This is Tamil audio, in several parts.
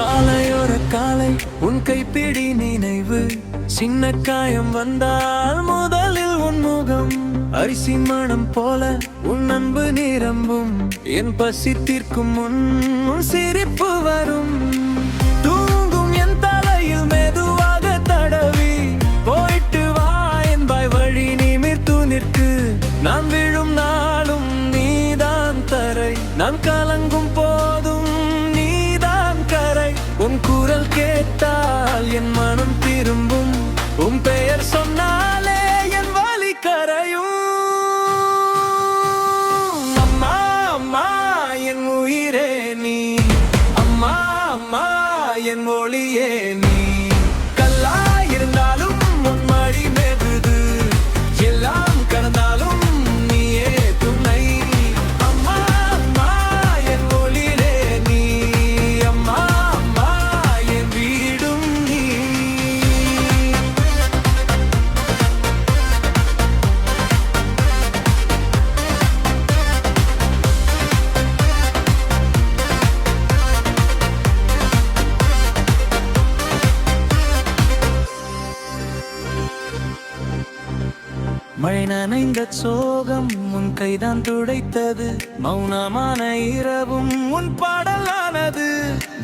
சாலையோர காலை உன் கைப்பிடி நினைவு, சின்ன காயம் வந்தால் முதலில் உன் முகம், அரிசி மணம் போல உன் அன்பு நிரம்பும், என் பசி தீர்க்கும் உன் சிரிப்பு வரும். தூங்கும் என் தலையில் மெதுவாக தடவி போயிட்டு வா என்பாய், வழி நிமிர்த்து நிற்கு. நான் விழும் நாளும் நீதான் தரை, நான் கலங்கும் போதும் நீதான் கரை. உன் குரல் கேட்டால் என் மனம் திரும்பும், உன் பெயர் சொன்னாலே என் வலி கரையும். அம்மா அம்மா என் உயிரே நீ, அம்மா அம்மா என் ஒளியே நீ. கல்லாயிருந்தாலும் உன் மடி மெதுது, எல்லாம் கடந்தாலும் நீயே துணை. அம்மா அம்மா என் ஒளிரே நீ, அம்மா அம்மா என் வீடும் நீ. மழை நனைந்த சோகம் உன் கைதான் துடைத்தது, மௌனமான இரவும் உன் பாடலானது.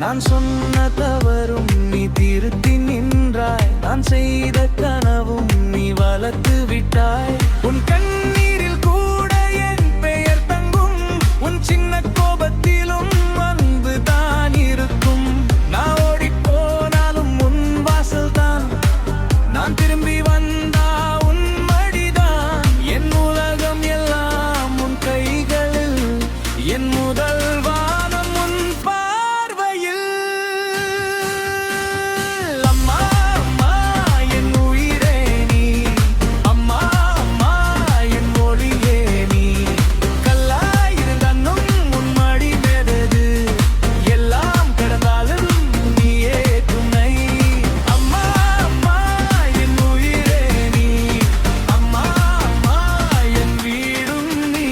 நான் சொன்ன தவறும் நீ திருத்தி நின்றாய், நான் செய்த கனவும் நீ வளர்த்து விட்டாய். உன் கண்ணீரில் கூட என் பெயர் தங்கும், உன் சின்ன கோபத்திலும் அன்பு தான் இருக்கும். நான் ஓடி போனாலும் உன் வாசல் தான், நான் திரும்பி வந்தா உன் மடிதான். என் உலகம் எல்லாம் உன் கைகளில், என் முதல் வானம் உன் பார்வையில். அம்மா அம்மா என் உயிரே நீ, அம்மா அம்மா என் ஒளியே நீ. கல்லாயிருந்தன்னும் உன் மடி மெதது, எல்லாம் கடந்தாலும் நீயே துணை. அம்மா அம்மா என் உயிரே நீ, அம்மா அம்மா என் வீடும் நீ.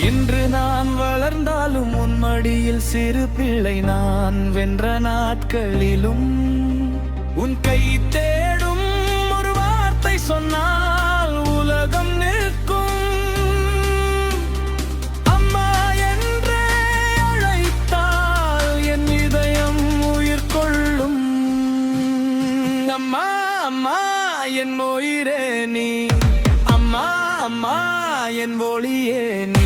இன்று நான் வளர்ந்தாலும் உன் மடியில் சிறு பிள்ளை நான், வென்ற நாட்களிலும் உன் கை தேடும் ஒரு வார்த்தை சொன்னால் உலகம் நிற்கும். அம்மா என்றே அழைத்தால் என் இதயம் உயிர் கொள்ளும். அம்மா அம்மா என் உயிரே நீ, அம்மா அம்மா என் ஒளியே நீ.